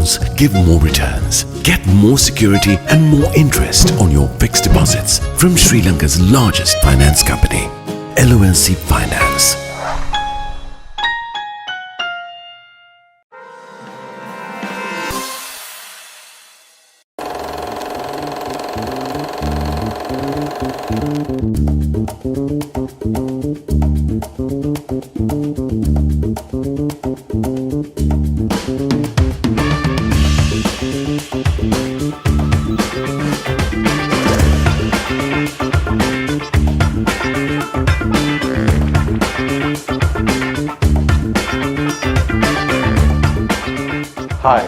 loans give more returns. Get more security and more interest on your fixed deposits from Sri Lanka's largest finance company, LOLC Finance. Hi,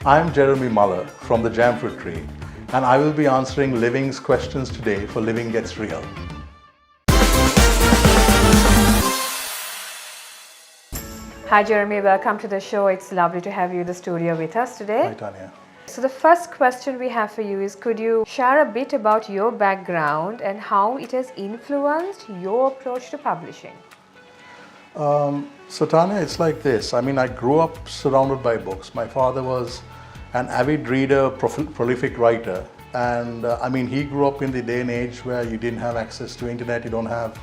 I'm Jeremy Muller from the Jamfruit Tree, and I will be answering Living's questions today for Living Gets Real. Hi Jeremy, welcome to the show. It's lovely to have you in the studio with us today. Hi Tanya. So the first question we have for you is, could you share a bit about your background and how it has influenced your approach to publishing? So Tanya, it's like this. I mean, I grew up surrounded by books. My father was an avid reader, prolific writer. And I mean, he grew up in the day and age where you didn't have access to internet, you don't have,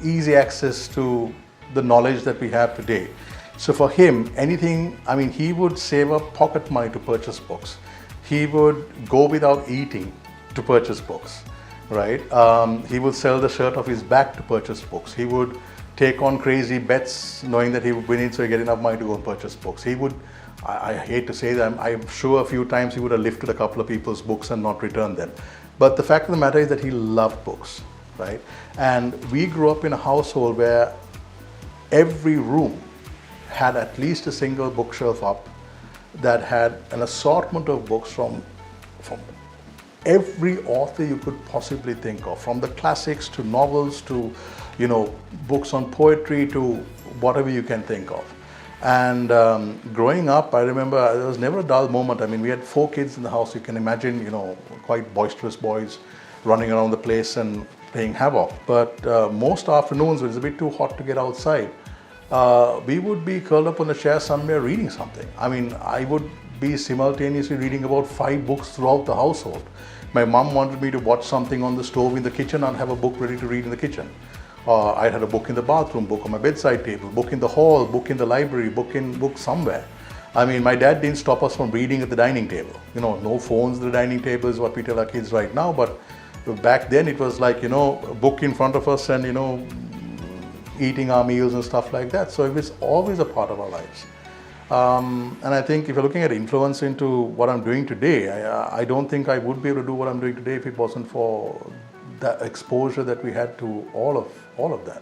easy access to the knowledge that we have today. So for him, anything, I mean, he would save up pocket money to purchase books. He would go without eating to purchase books, right? He would sell the shirt off his back to purchase books. He would take on crazy bets knowing that he would win it, so he get enough money to go and purchase books. He would, I hate to say that, I'm sure a few times he would have lifted a couple of people's books and not returned them. But the fact of the matter is that he loved books, right? And we grew up in a household where every room had at least a single bookshelf up that had an assortment of books from every author you could possibly think of, from the classics to novels to, books on poetry to whatever you can think of. And growing up, I remember there was never a dull moment. I mean, we had 4 kids in the house. You can imagine, quite boisterous boys running around the place and playing havoc. But most afternoons, when it's a bit too hot to get outside, we would be curled up on the chair somewhere reading something. I mean, I would be simultaneously reading about 5 books throughout the household. My mom wanted me to watch something on the stove in the kitchen and have a book ready to read in the kitchen. I had a book in the bathroom, book on my bedside table, book in the hall, book in the library, book somewhere. I mean, my dad didn't stop us from reading at the dining table. No phones at the dining table is what we tell our kids right now, but back then it was like, a book in front of us and, eating our meals and stuff like that. So it was always a part of our lives. And I think if you're looking at influence into what I'm doing today, I don't think I would be able to do what I'm doing today if it wasn't for the exposure that we had to all of that.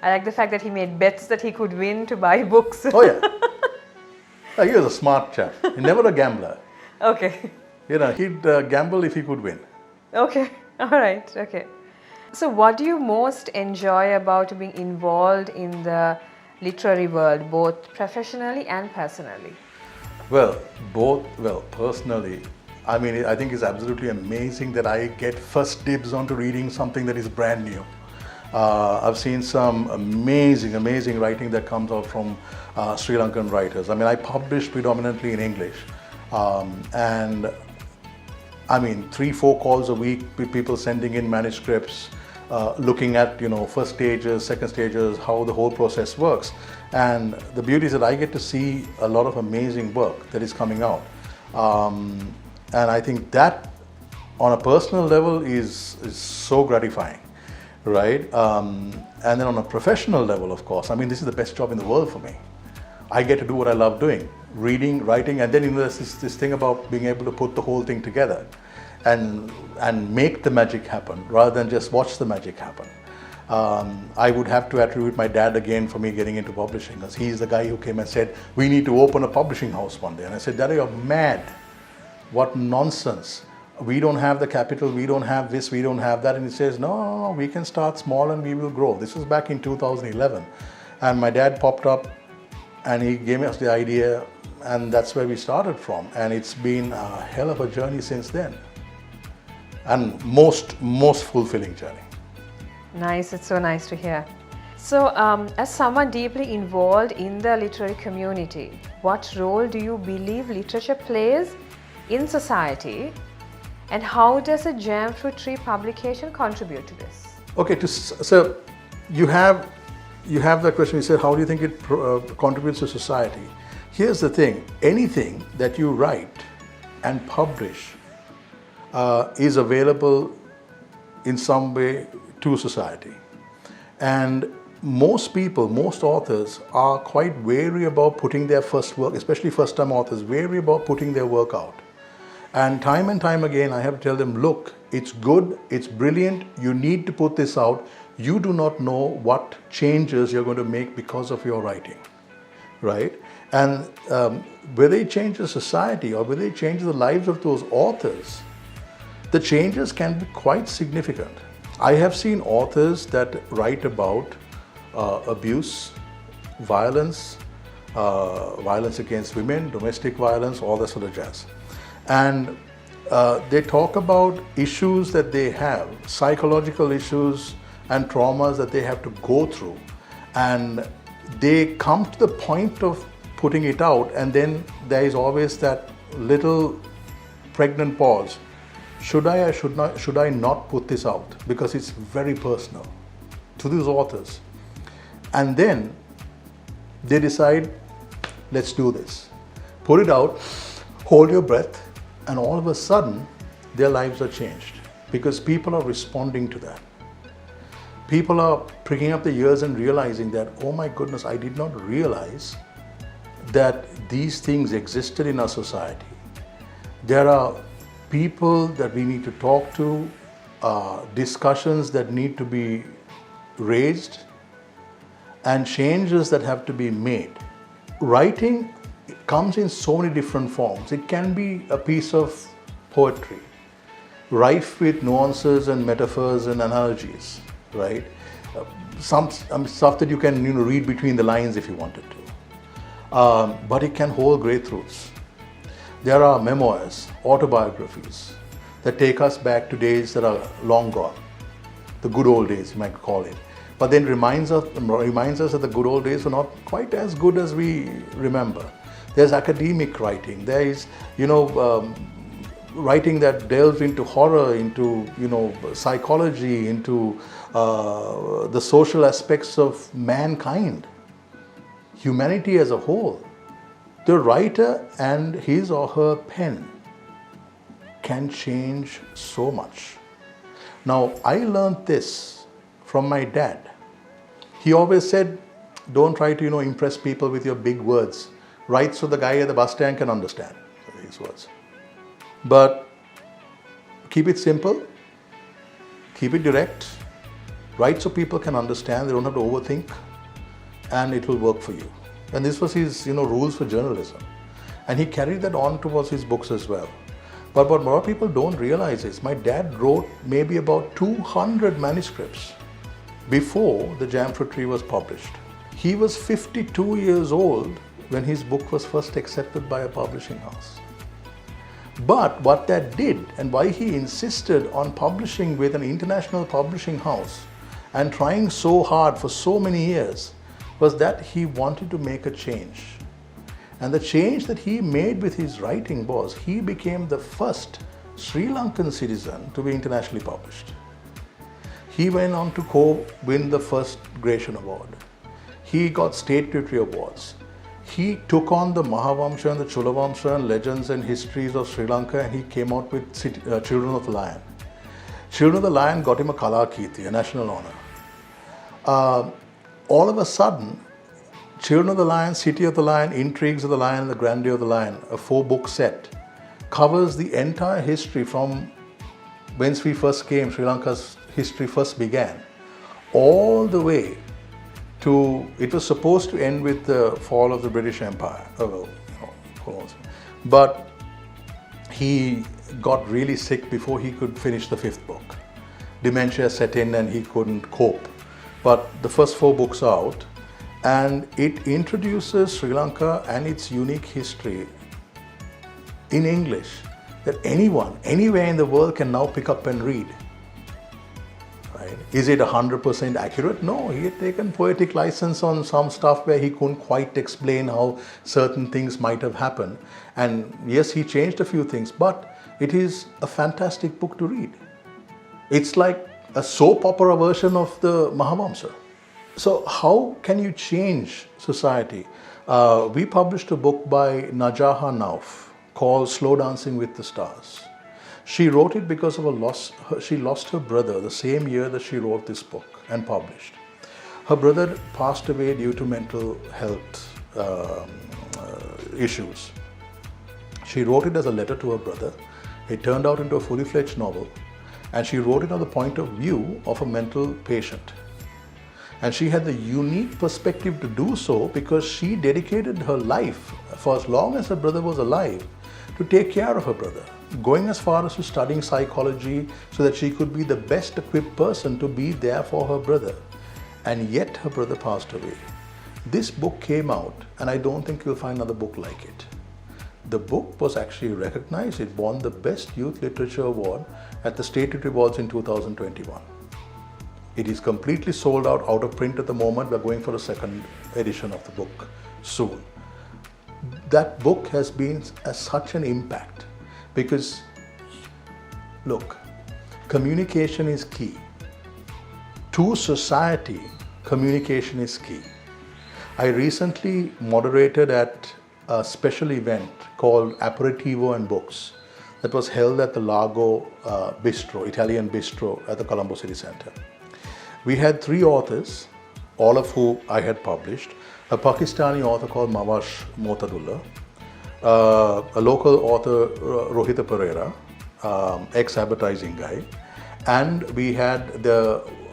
I like the fact that he made bets that he could win to buy books. Oh yeah. He was a smart chap. He never a gambler. Okay. He'd gamble if he could win. Okay. All right. Okay. So what do you most enjoy about being involved in the literary world, both professionally and personally? Well, personally, I mean, I think it's absolutely amazing that I get first dibs onto reading something that is brand new. I've seen some amazing writing that comes out from Sri Lankan writers. I mean, I publish predominantly in English. And I mean, 3-4 calls a week with people sending in manuscripts, looking at, first stages, second stages, how the whole process works. And the beauty is that I get to see a lot of amazing work that is coming out. And I think that on a personal level is so gratifying, right? And then on a professional level, of course, I mean, this is the best job in the world for me. I get to do what I love doing, reading, writing, and then there's this thing about being able to put the whole thing together and make the magic happen rather than just watch the magic happen. I would have to attribute my dad again for me getting into publishing, because he's the guy who came and said, we need to open a publishing house one day. And I said, Dad, you're mad. What nonsense. We don't have the capital, we don't have this, we don't have that. And he says, no, we can start small and we will grow. This was back in 2011. And my dad popped up and he gave us the idea, and that's where we started from. And it's been a hell of a journey since then. And most fulfilling journey. Nice, it's so nice to hear. So as someone deeply involved in the literary community, what role do you believe literature plays in society, and how does a Jam Fruit Tree publication contribute to this? Okay, so you have the question. You said, how do you think it contributes to society? Here's the thing: anything that you write and publish is available in some way to society, and most people, most authors are quite wary about putting their first work, especially first-time authors, wary about putting their work out. And time again, I have to tell them, look, it's good, it's brilliant, you need to put this out. You do not know what changes you're going to make because of your writing, right? And whether it changes society or whether it changes the lives of those authors, the changes can be quite significant. I have seen authors that write about abuse, violence, violence against women, domestic violence, all that sort of jazz. And they talk about issues that they have, psychological issues and traumas that they have to go through. And they come to the point of putting it out, and then there is always that little pregnant pause. Should I or should I not put this out? Because it's very personal to these authors. And then they decide, let's do this. Put it out, hold your breath, and all of a sudden, their lives are changed because people are responding to that. People are pricking up their ears and realizing that, oh my goodness, I did not realize that these things existed in our society. There are people that we need to talk to, discussions that need to be raised, and changes that have to be made. Writing comes in so many different forms. It can be a piece of poetry, rife with nuances and metaphors and analogies, right? Some stuff that you can read between the lines if you wanted to. But it can hold great truths. There are memoirs, autobiographies that take us back to days that are long gone, the good old days, you might call it. But then reminds us that the good old days were not quite as good as we remember. There's academic writing. There is, writing that delves into horror, into, psychology, into the social aspects of mankind, humanity as a whole. The writer and his or her pen can change so much. Now, I learned this from my dad. He always said, don't try to, impress people with your big words. Write so the guy at the bus stand can understand these words. But keep it simple, keep it direct, write so people can understand, they don't have to overthink, and it will work for you. And this was his, rules for journalism. And he carried that on towards his books as well. But what more people don't realize is my dad wrote maybe about 200 manuscripts before the Jam Fruit Tree was published. He was 52 years old when his book was first accepted by a publishing house. But what that did, and why he insisted on publishing with an international publishing house and trying so hard for so many years, was that he wanted to make a change. And the change that he made with his writing was he became the first Sri Lankan citizen to be internationally published. He went on to win the first Gratian Award. He got state literary awards. He took on the Mahavamsha and the Chulavamsha and legends and histories of Sri Lanka, and he came out with Children of the Lion. Children of the Lion got him a Kalakirti, a national honor. All of a sudden, Children of the Lion, City of the Lion, Intrigues of the Lion, and the Grandeur of the Lion, a 4-book set, covers the entire history from whence we first came, Sri Lanka's history first began, all the way to, it was supposed to end with the fall of the British Empire. But he got really sick before he could finish the 5th book. Dementia set in and he couldn't cope. But the first 4 books are out, and it introduces Sri Lanka and its unique history in English that anyone, anywhere in the world can now pick up and read. Right? right? Is it 100% accurate? No, he had taken poetic license on some stuff where he couldn't quite explain how certain things might have happened. And yes, he changed a few things, but it is a fantastic book to read. It's like a soap opera version of the Mahavamsa. So how can you change society? We published a book by Najaha Nauf called Slow Dancing with the Stars. She wrote it because of a loss. She lost her brother the same year that she wrote this book and published. Her brother passed away due to mental health issues. She wrote it as a letter to her brother. It turned out into a fully fledged novel, and she wrote it on the point of view of a mental patient. And she had the unique perspective to do so because she dedicated her life, for as long as her brother was alive, to take care of her brother, going as far as to studying psychology so that she could be the best equipped person to be there for her brother. And yet her brother passed away. This book came out, and I don't think you'll find another book like it. The book was actually recognized. It won the Best Youth Literature Award at the State Literary Awards in 2021. It is completely sold out of print at the moment. We're going for a second edition of the book soon. That book has been such an impact because, look, communication is key. To society, communication is key. I recently moderated at a special event called Aperitivo and Books that was held at the Lago Bistro, Italian Bistro at the Colombo City Centre. We had 3 authors, all of whom I had published. A Pakistani author called Mawash Motadullah, a local author, Rohita Pereira, ex-advertising guy, and we had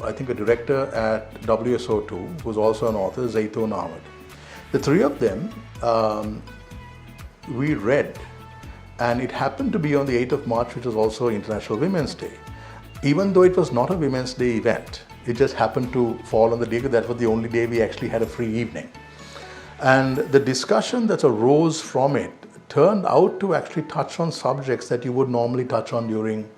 I think a director at WSO2, who's also an author, Zaitoon Ahmed. The 3 of them, we read, and it happened to be on the 8th of March, which was also International Women's Day. Even though it was not a Women's Day event, it just happened to fall on the day, because that was the only day we actually had a free evening. And the discussion that arose from it turned out to actually touch on subjects that you would normally touch on during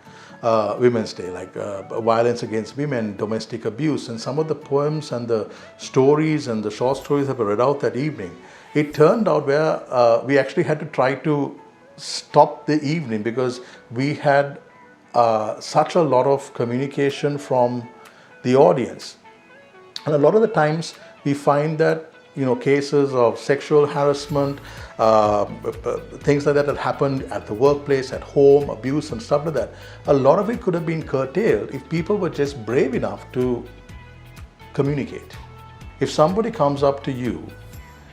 Women's Day, like violence against women, domestic abuse, and some of the poems and the stories and the short stories that were read out that evening. It turned out where we actually had to try to stop the evening because we had such a lot of communication from the audience. And a lot of the times we find that cases of sexual harassment, things like that happened at the workplace, at home, abuse and stuff like that. A lot of it could have been curtailed if people were just brave enough to communicate. If somebody comes up to you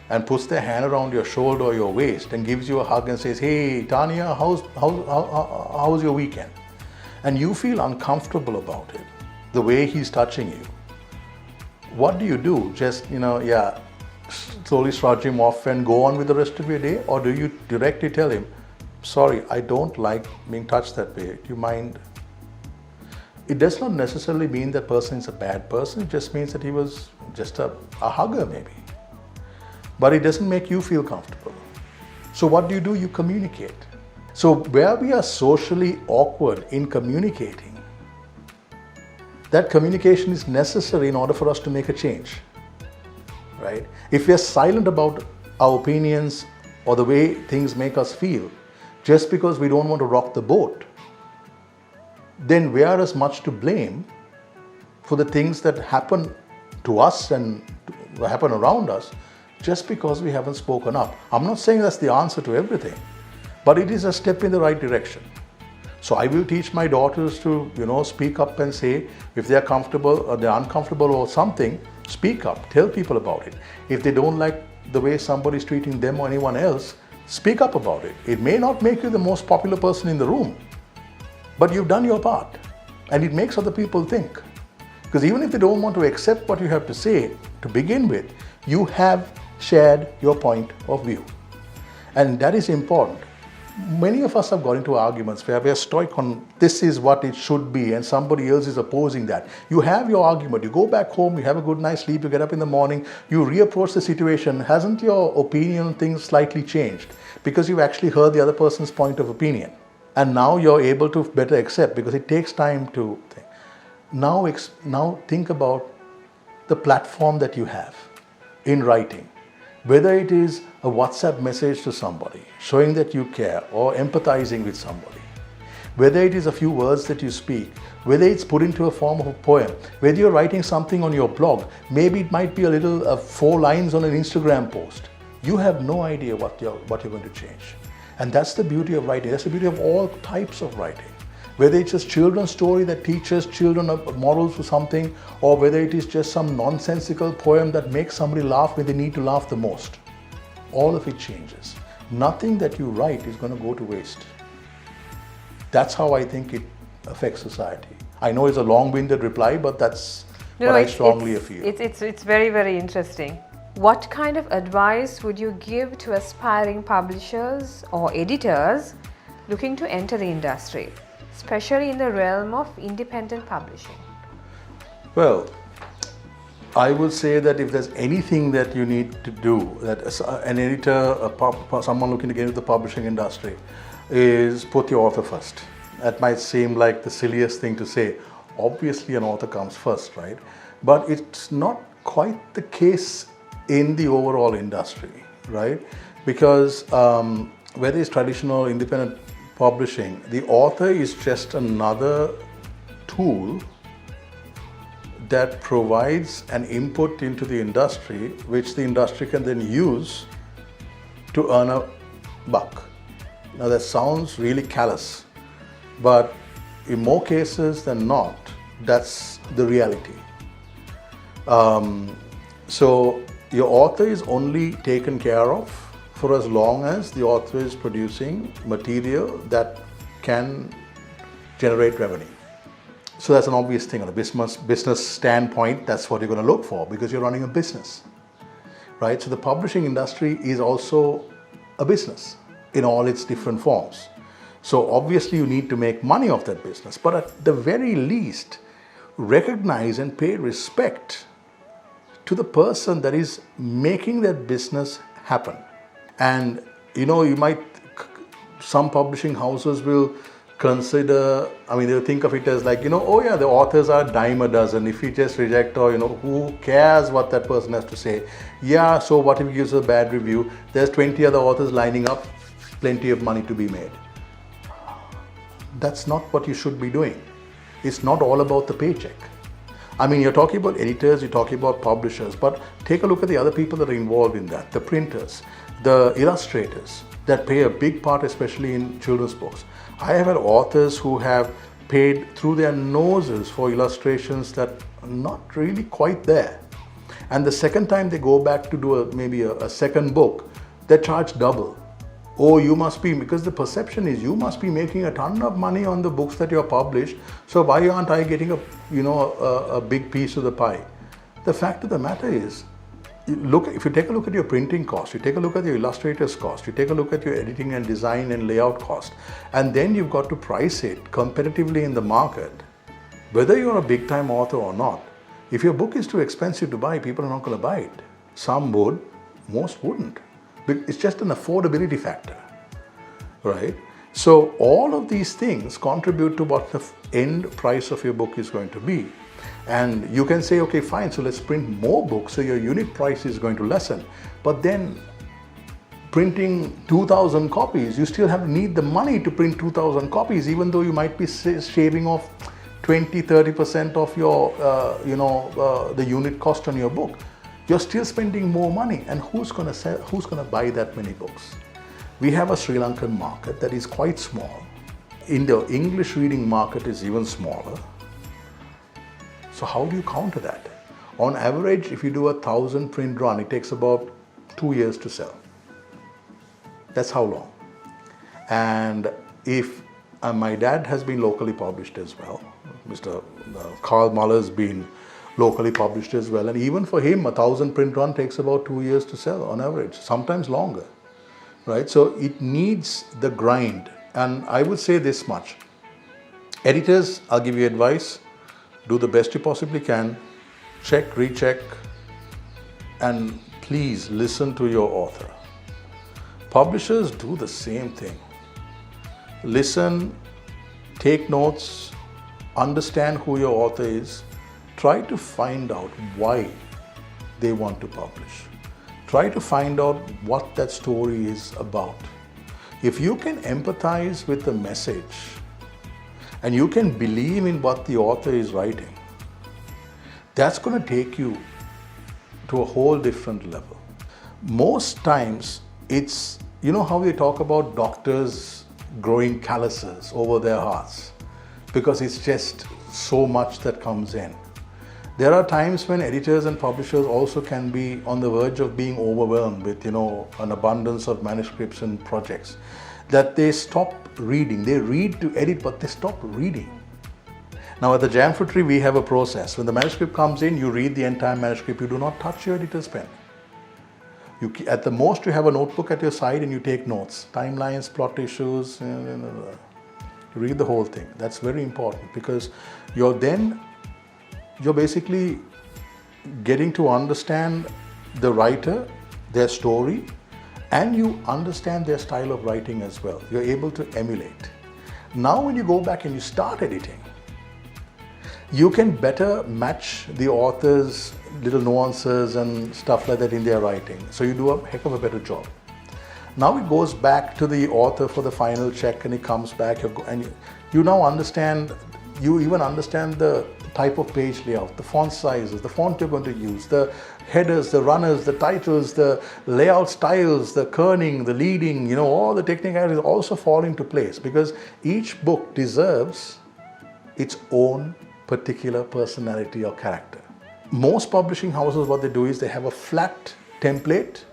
and puts their hand around your shoulder or your waist and gives you a hug and says, "Hey, Tanya, how's your weekend?" and you feel uncomfortable about it, the way he's touching you, what do you do? Just, slowly shrug him off and go on with the rest of your day? Or do you directly tell him, "Sorry, I don't like being touched that way. Do you mind?" It does not necessarily mean that person is a bad person. It just means that he was just a hugger maybe. But it doesn't make you feel comfortable. So what do? You communicate. So where we are socially awkward in communicating, that communication is necessary in order for us to make a change. Right? If we are silent about our opinions or the way things make us feel, just because we don't want to rock the boat, then we are as much to blame for the things that happen to us and happen around us just because we haven't spoken up. I'm not saying that's the answer to everything, but it is a step in the right direction. So I will teach my daughters to, speak up and say if they're comfortable or they're uncomfortable or something, speak up, tell people about it. If they don't like the way somebody's treating them or anyone else, speak up about it. It may not make you the most popular person in the room, but you've done your part and it makes other people think. Because even if they don't want to accept what you have to say to begin with, you have shared your point of view. And that is important. Many of us have got into arguments where we are stoic on this is what it should be and somebody else is opposing that. You have your argument, you go back home, you have a good night's sleep, you get up in the morning, you reapproach the situation. Hasn't your opinion on things slightly changed? Because you've actually heard the other person's point of opinion. And now you're able to better accept because it takes time to think. now think about the platform that you have in writing. Whether it is a WhatsApp message to somebody, showing that you care or empathizing with somebody, whether it is a few words that you speak, whether it's put into a form of a poem, whether you're writing something on your blog, maybe it might be a little 4 lines on an Instagram post. You have no idea what you're going to change. And that's the beauty of writing. That's the beauty of all types of writing. Whether it's just children's story that teaches children morals or something, or whether it is just some nonsensical poem that makes somebody laugh when they need to laugh the most. All of it changes. Nothing that you write is going to go to waste. That's how I think it affects society. I know it's a long-winded reply, but that's what I strongly feel. It's very, very interesting. What kind of advice would you give to aspiring publishers or editors looking to enter the industry, especially in the realm of independent publishing? Well, I would say that if there's anything that you need to do, that an editor, someone looking to get into the publishing industry, is put your author first. That might seem like the silliest thing to say. Obviously, an author comes first, right? But it's not quite the case in the overall industry, right? Because whether it's traditional independent publishing, the author is just another tool that provides an input into the industry, which the industry can then use to earn a buck. Now that sounds really callous, but in more cases than not, that's the reality. So your author is only taken care of for as long as the author is producing material that can generate revenue. So that's an obvious thing on a business standpoint. That's what you're going to look for because you're running a business, right? So the publishing industry is also a business in all its different forms. So obviously you need to make money off that business, but at the very least, recognize and pay respect to the person that is making that business happen. And some publishing houses will consider, they'll think of it as like, oh yeah, the authors are a dime a dozen. If we just reject or, who cares what that person has to say? Yeah, so what if he gives a bad review? There's 20 other authors lining up, plenty of money to be made. That's not what you should be doing. It's not all about the paycheck. You're talking about editors, you're talking about publishers, but take a look at the other people that are involved in that. The printers, the illustrators that play a big part, especially in children's books. I have had authors who have paid through their noses for illustrations that are not really quite there. And the second time they go back to do maybe a second book, they charge double. Oh, you must be, because the perception is you must be making a ton of money on the books that you're published, so why aren't I getting a big piece of the pie? The fact of the matter is, if you take a look at your printing cost, you take a look at your illustrator's cost, you take a look at your editing and design and layout cost, and then you've got to price it competitively in the market. Whether you're a big time author or not, if your book is too expensive to buy, people are not going to buy it. Some would, most wouldn't. It's just an affordability factor, right? So all of these things contribute to what the end price of your book is going to be. And you can say, okay, fine, so let's print more books, so your unit price is going to lessen. But then printing 2,000 copies, you still need the money to print 2,000 copies, even though you might be shaving off 20-30% of your, the unit cost on your book. You're still spending more money, and who's going to buy that many books? We have a Sri Lankan market that is quite small. In the English reading market is even smaller. So how do you counter that? On average, if you do 1,000 print run, it takes about 2 years to sell. That's how long. And if my dad has been locally published as well, Mr. Carl Muller's been locally published as well, and even for him 1,000 print run takes about 2 years to sell on average, sometimes longer, right? So it needs the grind. And I would say this much: editors, I'll give you advice, do the best you possibly can, check, recheck, and please listen to your author. Publishers, do the same thing. Listen, take notes, understand who your author is, try to find out why they want to publish. Try to find out what that story is about. If you can empathize with the message and you can believe in what the author is writing, that's going to take you to a whole different level. Most times it's, you know how we talk about doctors growing calluses over their hearts because it's just so much that comes in. There are times when editors and publishers also can be on the verge of being overwhelmed with, an abundance of manuscripts and projects, that they stop reading. They read to edit, but they stop reading. Now at the Jamfruitery, we have a process. When the manuscript comes in, you read the entire manuscript. You do not touch your editor's pen. At the most, you have a notebook at your side and you take notes, timelines, plot issues, read the whole thing. That's very important because you're basically getting to understand the writer, their story, and you understand their style of writing as well. You're able to emulate. Now when you go back and you start editing, you can better match the author's little nuances and stuff like that in their writing. So you do a heck of a better job. Now it goes back to the author for the final check and it comes back and you now understand, you even understand the type of page layout, the font sizes, the font you're going to use, the headers, the runners, the titles, the layout styles, the kerning, the leading, all the technicalities also fall into place because each book deserves its own particular personality or character. Most publishing houses, what they do is they have a flat template,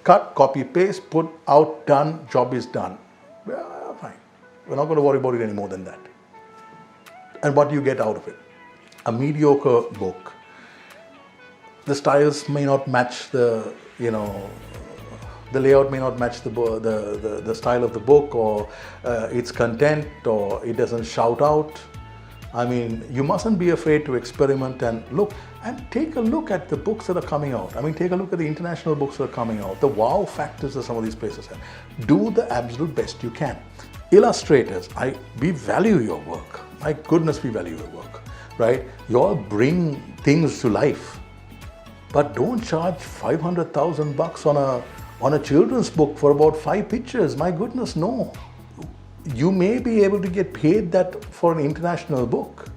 cut, copy, paste, put out, done, job is done. Well, fine. We're not going to worry about it any more than that. And what do you get out of it? A mediocre book. The styles may not match the layout may not match the style of the book or its content, or it doesn't shout out. I mean, you mustn't be afraid to experiment and take a look at the books that are coming out. I mean, take a look at the international books that are coming out, the wow factors that some of these places have. Do the absolute best you can. Illustrators, we value your work. My goodness, we value your work, right? You all bring things to life, but don't charge $500,000 on a children's book for about 5 pictures. My goodness, no. You may be able to get paid that for an international book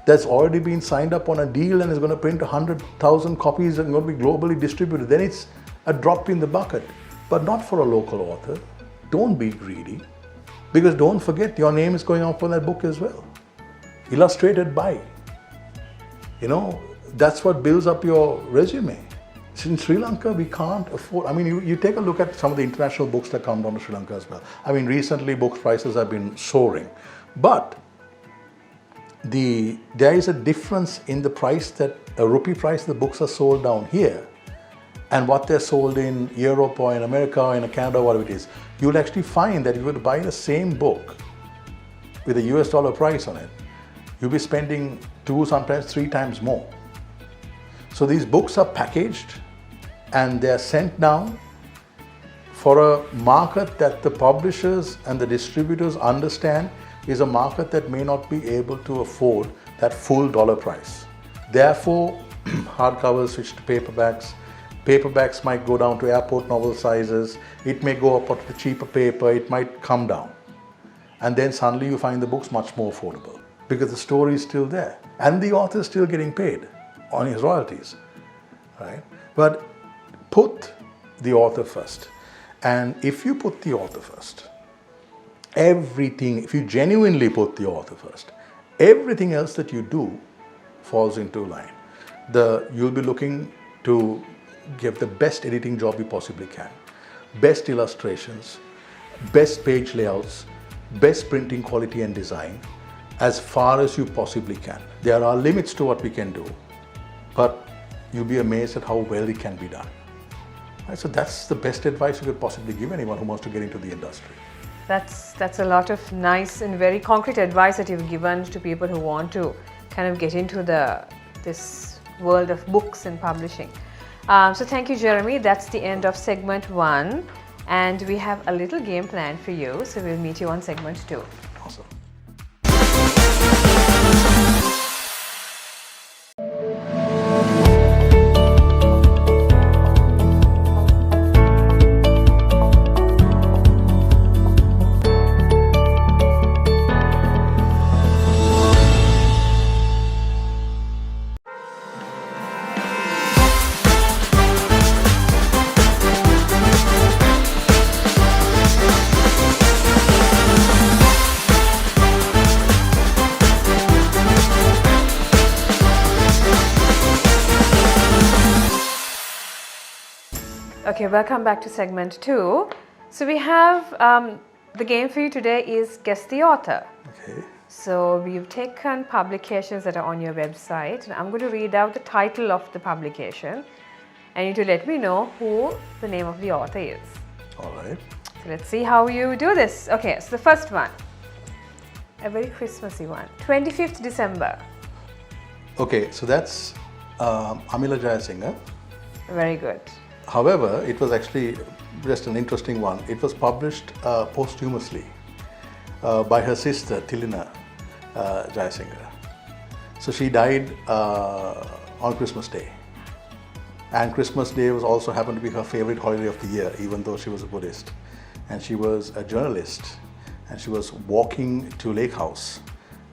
that's already been signed up on a deal and is going to print 100,000 copies and going to be globally distributed. Then it's a drop in the bucket, but not for a local author. Don't be greedy, because don't forget your name is going up on that book as well. Illustrated by. That's what builds up your resume. In Sri Lanka, we can't afford, you take a look at some of the international books that come down to Sri Lanka as well. Recently book prices have been soaring, but there is a difference in the price, that a rupee price the books are sold down here and what they're sold in Europe or in America or in Canada, whatever it is. You'll actually find that if you were to buy the same book with a US dollar price on it, you'll be spending 2, sometimes 3 times more. So these books are packaged and they're sent down for a market that the publishers and the distributors understand is a market that may not be able to afford that full dollar price. Therefore, hardcovers switch to paperbacks. Paperbacks might go down to airport novel sizes. It may go up to the cheaper paper. It might come down. And then suddenly you find the books much more affordable because the story is still there and the author is still getting paid on his royalties, right? But put the author first. And if you put the author first, if you genuinely put the author first, everything else that you do falls into line. You'll be looking to give the best editing job you possibly can, best illustrations, best page layouts, best printing quality and design, as far as you possibly can. There are limits to what we can do, but you'll be amazed at how well it can be done. Right, so that's the best advice you could possibly give anyone who wants to get into the industry. That's a lot of nice and very concrete advice that you've given to people who want to kind of get into this world of books and publishing. So thank you, Jeremy. That's the end of segment 1, and we have a little game plan for you. So we'll meet you on segment 2. Awesome. Okay, welcome back to segment 2. So we have the game for you today is Guess the Author. Okay. So we've taken publications that are on your website, and I'm going to read out the title of the publication, and you need to let me know who the name of the author is. All right. So let's see how you do this. Okay, so the first one, a very Christmassy one, 25th December. Okay, so that's Amila Jayasinghe. Very good. However, it was actually just an interesting one. It was published posthumously by her sister, Tilina Jayasinghe. So she died on Christmas Day. And Christmas Day was also happened to be her favorite holiday of the year, even though she was a Buddhist. And she was a journalist, and she was walking to Lake House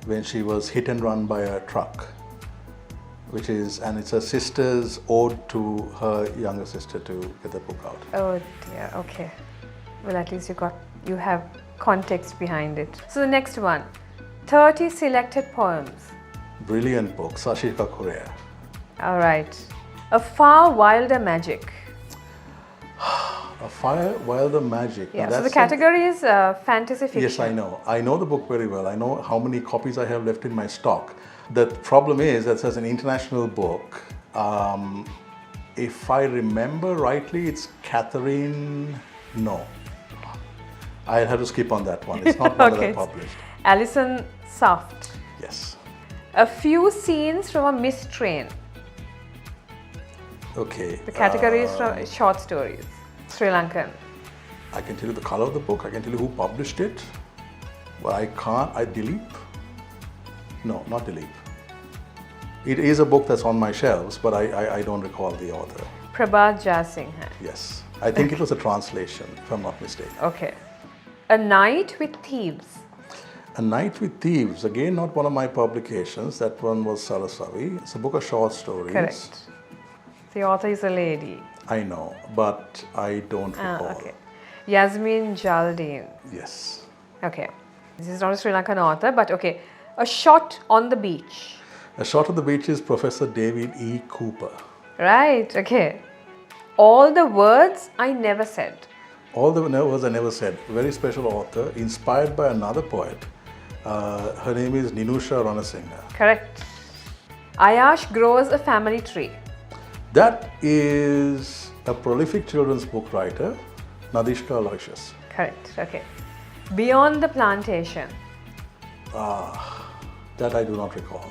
when she was hit and run by a truck. And it's her sister's ode to her younger sister to get the book out. Oh dear, okay. Well, at least you have context behind it. So the next one, 30 selected poems. Brilliant book, Sashika Korea. All right. A Far Wilder Magic. A Far Wilder Magic. Yeah, Now so the category is fantasy fiction. Yes, I know. I know the book very well. I know how many copies I have left in my stock. The problem is that it's an international book. If I remember rightly, it's Catherine. No. I'll have to skip on that one. It's not one that I published. Alison Soft. Yes. A Few Scenes from a Mist Train. Okay. The category is from short stories. Sri Lankan. I can tell you the color of the book. I can tell you who published it. But I can't. Dilip? No, not Dilip. It is a book that's on my shelves, but I don't recall the author. Prabhat Jayasinghe. Yes. I think it was a translation, if I'm not mistaken. Okay. A Night with Thieves. A Night with Thieves, again not one of my publications. That one was Sarasavi. It's a book of short stories. Correct. The author is a lady. I know, but I don't recall. Okay. Yasmin Jaldine. Yes. Okay. This is not a Sri Lankan author, but okay. A Shot on the Beach. A Shot on the Beach is Professor David E. Cooper. Right, okay. All the Words I Never Said. All the Words I Never Said. Very special author, inspired by another poet. Her name is Ninusha Ranasinghe. Correct. Ayash Grows a Family Tree. That is a prolific children's book writer, Nadishka Aloysius. Correct, okay. Beyond the Plantation. That I do not recall.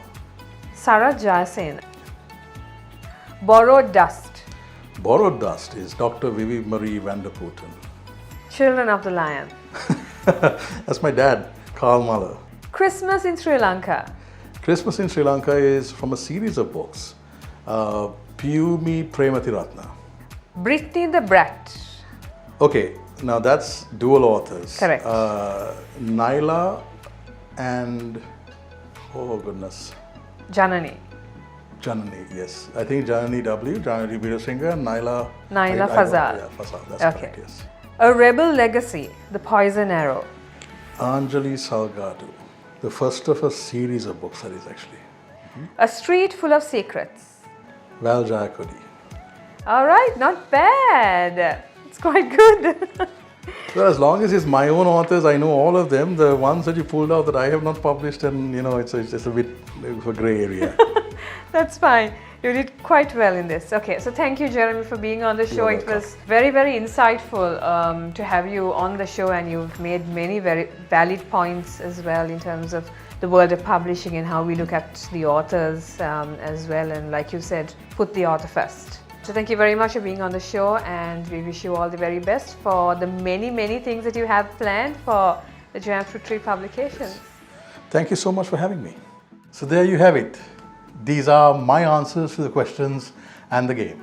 Sarah Jayasen. Borrowed Dust. Borrowed Dust is Dr. Vivi Marie van der Putten. Children of the Lion. That's my dad, Carl Muller. Christmas in Sri Lanka. Christmas in Sri Lanka is from a series of books. Piyumi Prematiratna. Brittany the Brat. Okay, now that's dual authors. Correct. Naila and, oh goodness. Janani. Janani, yes. I think Janani W, Janani Veerasinghe, and Naila Fazal. Yeah, Fazal, that's Okay. correct, yes. A Rebel Legacy. The Poison Arrow. Anjali Salgado. The first of a series of books, that is actually. A Street Full of Secrets. Val Jayakodi. All right, not bad. It's quite good. Well, as long as it's my own authors, I know all of them. The ones that you pulled out that I have not published, and it's a bit of a grey area. That's fine. You did quite well in this. Okay, so thank you, Jeremy, for being on the show. You're It was very, very insightful to have you on the show, and you've made many very valid points as well in terms of the world of publishing and how we look at the authors as well. And like you said, put the author first. So thank you very much for being on the show, and we wish you all the very best for the many, many things that you have planned for the Jampfruit Tree publications. Thank you so much for having me. So there you have it. These are my answers to the questions and the game.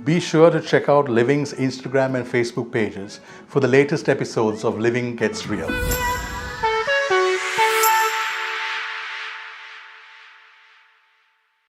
Be sure to check out Living's Instagram and Facebook pages for the latest episodes of Living Gets Real.